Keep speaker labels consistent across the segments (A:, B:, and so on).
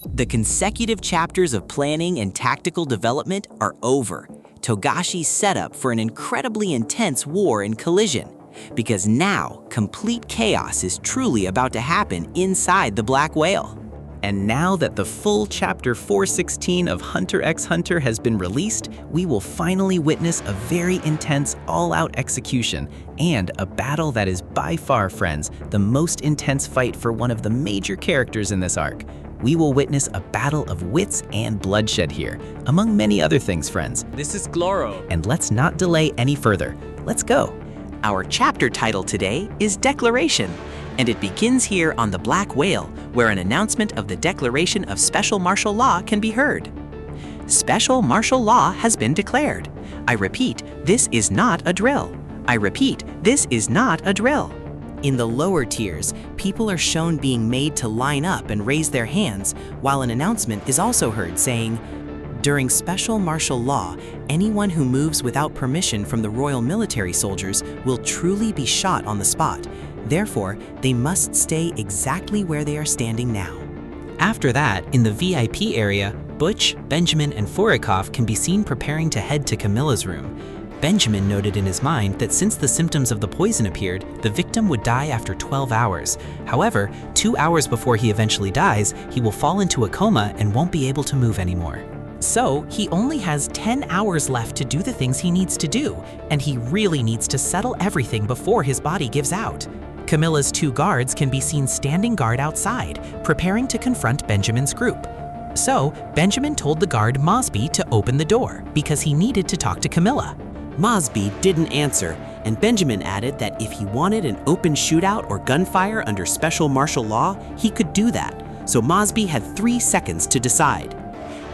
A: The consecutive chapters of planning and tactical development are over. Togashi's set up for an incredibly intense war and collision, because now complete chaos is truly about to happen inside the Black Whale. And now that the full Chapter 416 of Hunter x Hunter has been released, we will finally witness a very intense all-out execution and a battle that is by far, friends, the most intense fight for one of the major characters in this arc. We will witness a battle of wits and bloodshed here, among many other things, friends.
B: This is Gloro.
A: And let's not delay any further. Let's go. Our chapter title today is Declaration, and it begins here on the Black Whale, where an announcement of the declaration of special martial law can be heard. Special martial law has been declared. I repeat, this is not a drill. I repeat, this is not a drill. In the lower tiers, people are shown being made to line up and raise their hands, while an announcement is also heard saying, during special martial law, anyone who moves without permission from the Royal Military soldiers will truly be shot on the spot. Therefore, they must stay exactly where they are standing now. After that, in the VIP area, Butch, Benjamin, and Forikov can be seen preparing to head to Camilla's room. Benjamin noted in his mind that since the symptoms of the poison appeared, the victim would die after 12 hours. However, 2 hours before he eventually dies, he will fall into a coma and won't be able to move anymore. So, he only has 10 hours left to do the things he needs to do, and he really needs to settle everything before his body gives out. Camilla's 2 guards can be seen standing guard outside, preparing to confront Benjamin's group. So, Benjamin told the guard Mosby to open the door because he needed to talk to Camilla. Mosby didn't answer, and Benjamin added that if he wanted an open shootout or gunfire under special martial law, he could do that. So Mosby had 3 seconds to decide.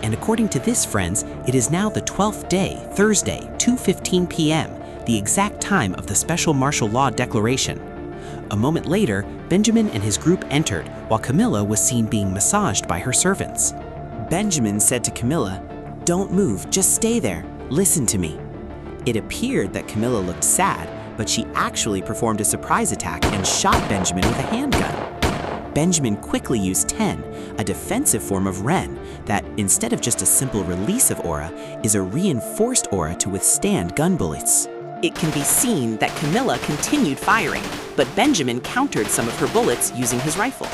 A: And according to this, friends, it is now the 12th day, Thursday, 2:15 p.m., the exact time of the special martial law declaration. A moment later, Benjamin and his group entered, while Camilla was seen being massaged by her servants. Benjamin said to Camilla, "Don't move, just stay there. Listen to me." It appeared that Camilla looked sad, but she actually performed a surprise attack and shot Benjamin with a handgun. Benjamin quickly used Ten, a defensive form of Ren that, instead of just a simple release of aura, is a reinforced aura to withstand gun bullets. It can be seen that Camilla continued firing, but Benjamin countered some of her bullets using his rifle.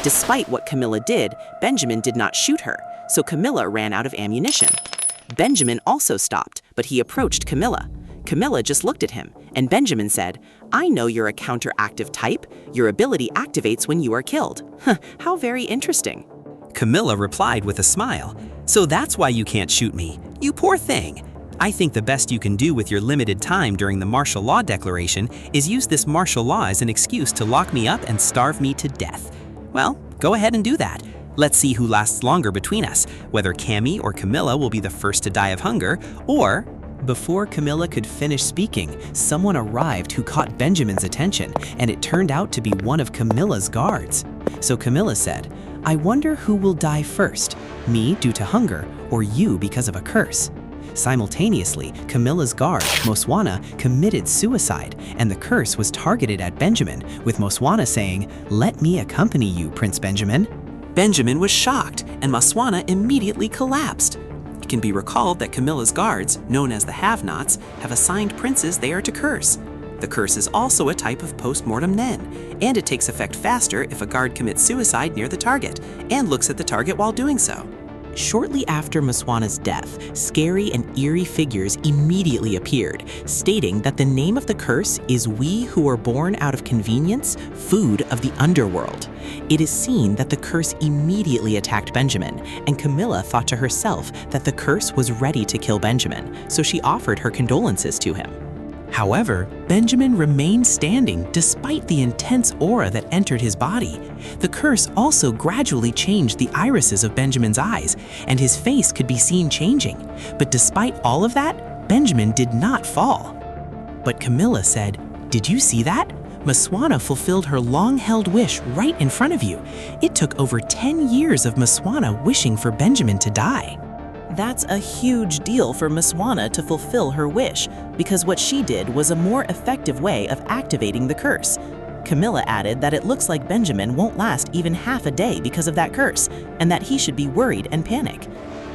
A: Despite what Camilla did, Benjamin did not shoot her, so Camilla ran out of ammunition. Benjamin also stopped, but he approached Camilla. Camilla just looked at him, and Benjamin said, "I know you're a counteractive type. Your ability activates when you are killed." How very interesting. Camilla replied with a smile, "So that's why you can't shoot me. You poor thing. I think the best you can do with your limited time during the martial law declaration is use this martial law as an excuse to lock me up and starve me to death. Well, go ahead and do that. Let's see who lasts longer between us, whether Cammy or Camilla will be the first to die of hunger, or..." Before Camilla could finish speaking, someone arrived who caught Benjamin's attention, and it turned out to be one of Camilla's guards. So Camilla said, "I wonder who will die first, me due to hunger, or you because of a curse." Simultaneously, Camilla's guard, Moswana, committed suicide, and the curse was targeted at Benjamin, with Moswana saying, "Let me accompany you, Prince Benjamin." Benjamin was shocked, and Moswana immediately collapsed. It can be recalled that Camilla's guards, known as the Have-Nots, have assigned princes they are to curse. The curse is also a type of post-mortem nen, and it takes effect faster if a guard commits suicide near the target and looks at the target while doing so. Shortly after Moswana's death, scary and eerie figures immediately appeared, stating that the name of the curse is "We who are born out of convenience, food of the underworld." It is seen that the curse immediately attacked Benjamin, and Camilla thought to herself that the curse was ready to kill Benjamin, so she offered her condolences to him. However, Benjamin remained standing despite the intense aura that entered his body. The curse also gradually changed the irises of Benjamin's eyes, and his face could be seen changing. But despite all of that, Benjamin did not fall. But Camilla said, "Did you see that? Moswana fulfilled her long-held wish right in front of you. It took over 10 years of Moswana wishing for Benjamin to die." That's a huge deal for Moswana to fulfill her wish, because what she did was a more effective way of activating the curse.
B: Camilla added that it looks like Benjamin won't last even half a day because of that curse, and that he should be worried and panic.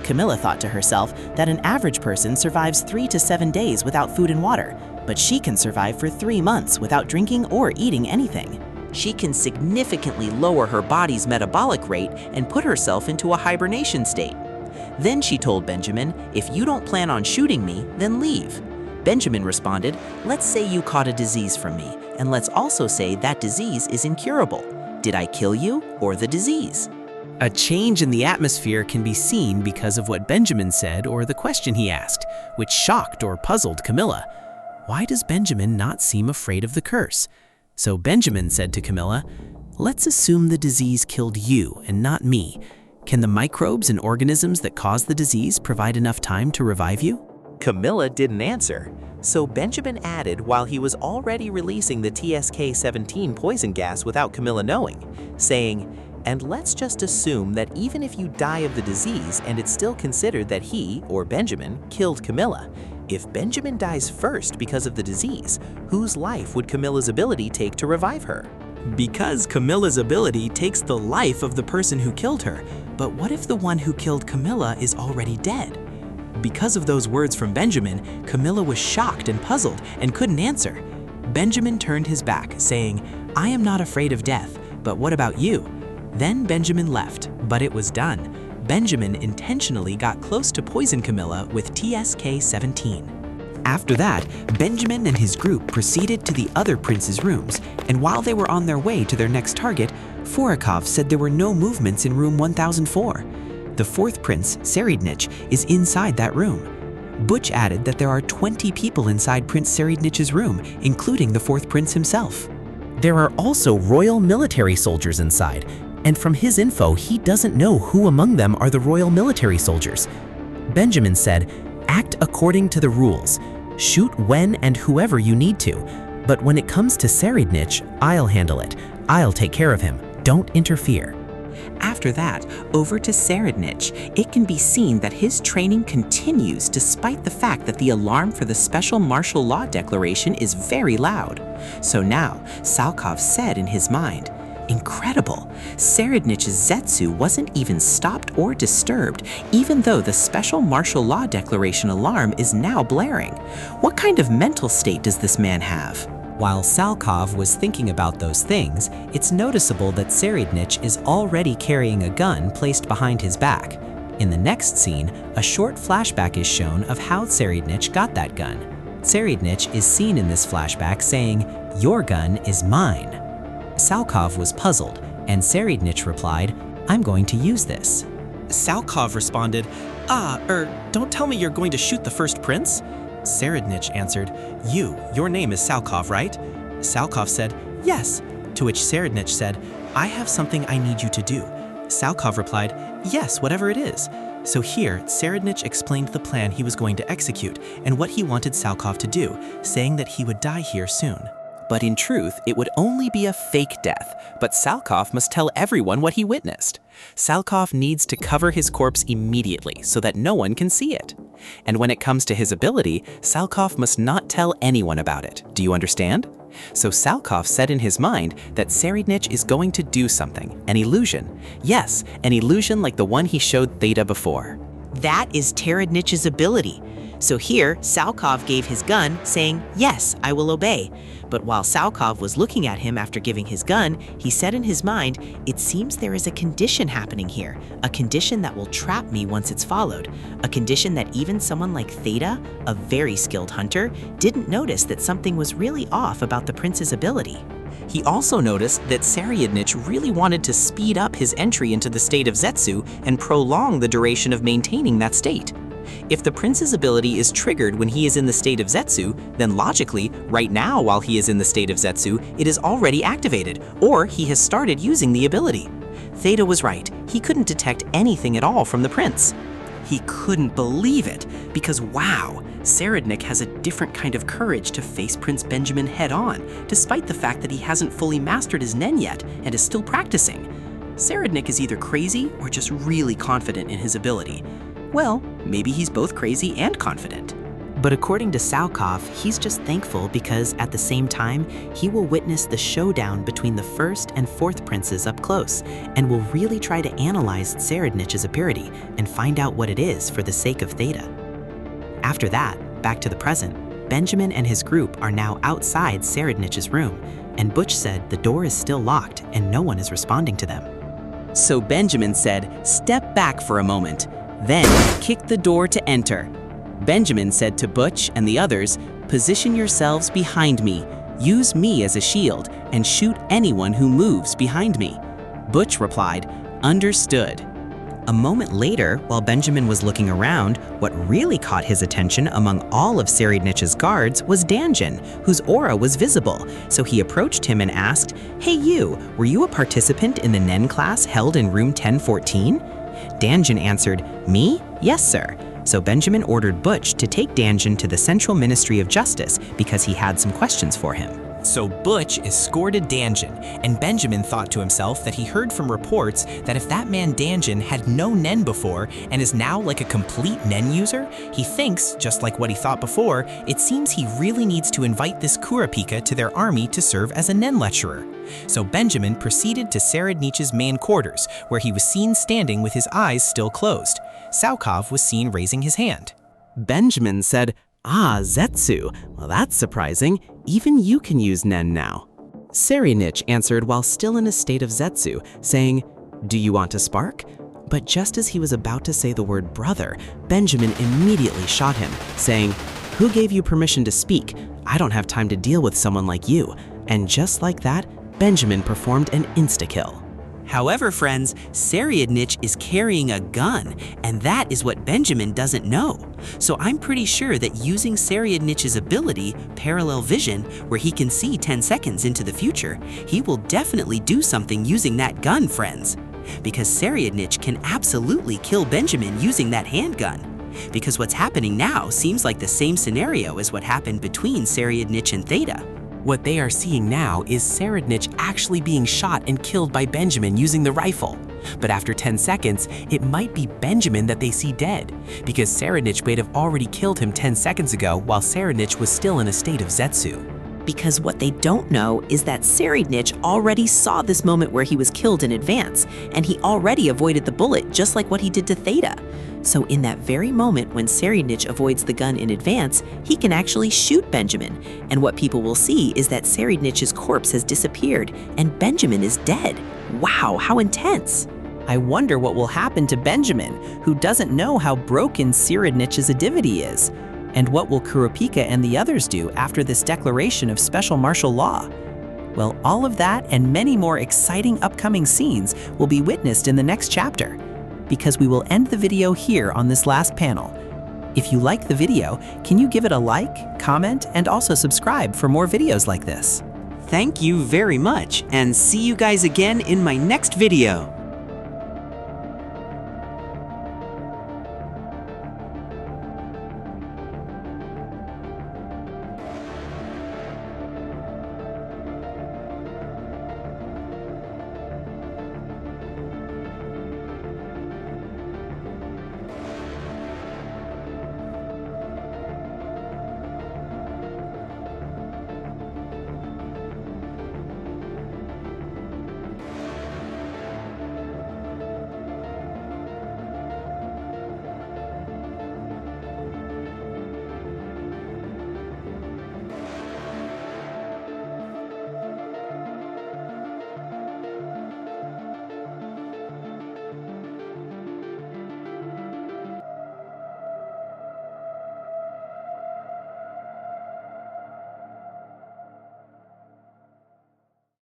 B: Camilla thought to herself that an average person survives 3 to 7 days without food and water, but she can survive for 3 months without drinking or eating anything.
A: She can significantly lower her body's metabolic rate and put herself into a hibernation state. Then she told Benjamin, "If you don't plan on shooting me, then leave." Benjamin responded, "Let's say you caught a disease from me, and let's also say that disease is incurable. Did I kill you or the disease?" A change in the atmosphere can be seen because of what Benjamin said or the question he asked, which shocked or puzzled Camilla. Why does Benjamin not seem afraid of the curse? So Benjamin said to Camilla, "Let's assume the disease killed you and not me. Can the microbes and organisms that cause the disease provide enough time to revive you?" Camilla didn't answer, so Benjamin added while he was already releasing the TSK-17 poison gas without Camilla knowing, saying, "And let's just assume that even if you die of the disease and it's still considered that he, or Benjamin, killed Camilla, if Benjamin dies first because of the disease, whose life would Camilla's ability take to revive her?" Because Camilla's ability takes the life of the person who killed her, but what if the one who killed Camilla is already dead? Because of those words from Benjamin, Camilla was shocked and puzzled and couldn't answer. Benjamin turned his back, saying, "I am not afraid of death, but what about you?" Then Benjamin left, but it was done. Benjamin intentionally got close to poison Camilla with TSK-17. After that, Benjamin and his group proceeded to the other prince's rooms, and while they were on their way to their next target, Forakov said there were no movements in room 1004. The fourth prince, Tserriednich, is inside that room. Butch added that there are 20 people inside Prince Tserriednich's room, including the fourth prince himself. There are also royal military soldiers inside, and from his info, he doesn't know who among them are the royal military soldiers. Benjamin said, "Act according to the rules. Shoot when and whoever you need to. But when it comes to Tserriednich, I'll handle it. I'll take care of him. Don't interfere." After that, over to Tserriednich, it can be seen that his training continues despite the fact that the alarm for the special martial law declaration is very loud. So now, Salkov said in his mind, "Incredible! Tserriednich's Zetsu wasn't even stopped or disturbed, even though the special martial law declaration alarm is now blaring. What kind of mental state does this man have?" While Salkov was thinking about those things, it's noticeable that Tserriednich is already carrying a gun placed behind his back. In the next scene, a short flashback is shown of how Tserriednich got that gun. Tserriednich is seen in this flashback saying, "Your gun is mine." Salkov was puzzled, and Tserriednich replied, "I'm going to use this." Salkov responded, don't tell me you're going to shoot the first prince?" Tserriednich answered, Your name is Salkov, right?" Salkov said, "Yes," to which Tserriednich said, "I have something I need you to do." Salkov replied, "Yes, whatever it is." So here, Tserriednich explained the plan he was going to execute and what he wanted Salkov to do, saying that he would die here soon. But in truth, it would only be a fake death, but Salkov must tell everyone what he witnessed. Salkov needs to cover his corpse immediately so that no one can see it. And when it comes to his ability, Salkov must not tell anyone about it. Do you understand? So Salkov said in his mind that Tserriednich is going to do something, an illusion. Yes, an illusion like the one he showed Theta before. That is Tserriednich's ability. So here, Salkov gave his gun, saying, "Yes, I will obey." But while Salkov was looking at him after giving his gun, he said in his mind, "It seems there is a condition happening here, a condition that will trap me once it's followed, a condition that even someone like Theta, a very skilled hunter, didn't notice that something was really off about the prince's ability." He also noticed that Tserriednich really wanted to speed up his entry into the state of Zetsu and prolong the duration of maintaining that state. If the prince's ability is triggered when he is in the state of Zetsu, then logically, right now while he is in the state of Zetsu, it is already activated, or he has started using the ability. Theta was right, he couldn't detect anything at all from the prince. He couldn't believe it, because wow, Tserriednich has a different kind of courage to face Prince Benjamin head-on, despite the fact that he hasn't fully mastered his Nen yet and is still practicing. Tserriednich is either crazy or just really confident in his ability. Well, maybe he's both crazy and confident.
B: But according to Saukov, he's just thankful because at the same time, he will witness the showdown between the first and fourth princes up close and will really try to analyze Tserriednich's impurity and find out what it is for the sake of Theta. After that, back to the present, Benjamin and his group are now outside Tserriednich's room, and Butch said the door is still locked and no one is responding to them.
A: So Benjamin said, "Step back for a moment," then kicked the door to enter. Benjamin said to Butch and the others, "Position yourselves behind me, use me as a shield, and shoot anyone who moves behind me." Butch replied, "Understood." A moment later, while Benjamin was looking around, what really caught his attention among all of Tserriednich's guards was Danjin, whose aura was visible. So he approached him and asked, "Hey you, were you a participant in the Nen class held in room 1014? Danjin answered, "Me? Yes, sir." So Benjamin ordered Butch to take Danjin to the Central Ministry of Justice because he had some questions for him.
C: So Butch escorted Danjin, and Benjamin thought to himself that he heard from reports that if that man Danjin had no Nen before and is now like a complete Nen user, he thinks, just like what he thought before, it seems he really needs to invite this Kurapika to their army to serve as a Nen lecturer. So Benjamin proceeded to Tserriednich's main quarters, where he was seen standing with his eyes still closed. Saukov was seen raising his hand.
A: Benjamin said, "Ah, Zetsu, well that's surprising. Even you can use Nen now." Tserriednich answered while still in a state of Zetsu, saying, "Do you want to spark?" But just as he was about to say the word brother, Benjamin immediately shot him, saying, "Who gave you permission to speak? I don't have time to deal with someone like you." And just like that, Benjamin performed an insta-kill. However, friends, Tserriednich is carrying a gun, and that is what Benjamin doesn't know. So I'm pretty sure that using Tserriednich's ability, Parallel Vision, where he can see 10 seconds into the future, he will definitely do something using that gun, friends. Because Tserriednich can absolutely kill Benjamin using that handgun. Because what's happening now seems like the same scenario as what happened between Tserriednich and Theta. What they are seeing now is Tserriednich actually being shot and killed by Benjamin using the rifle. But after 10 seconds, it might be Benjamin that they see dead, because Tserriednich might have already killed him 10 seconds ago while Tserriednich was still in a state of Zetsu.
B: Because what they don't know is that Tserriednich already saw this moment where he was killed in advance, and he already avoided the bullet just like what he did to Theta. So in that very moment when Tserriednich avoids the gun in advance, he can actually shoot Benjamin. And what people will see is that Tserriednich's corpse has disappeared and Benjamin is dead. Wow, how intense!
A: I wonder what will happen to Benjamin, who doesn't know how broken Tserriednich's adivity is. And what will Kurapika and the others do after this declaration of special martial law? Well, all of that and many more exciting upcoming scenes will be witnessed in the next chapter, because we will end the video here on this last panel. If you like the video, can you give it a like, comment, and also subscribe for more videos like this? Thank you very much, and see you guys again in my next video.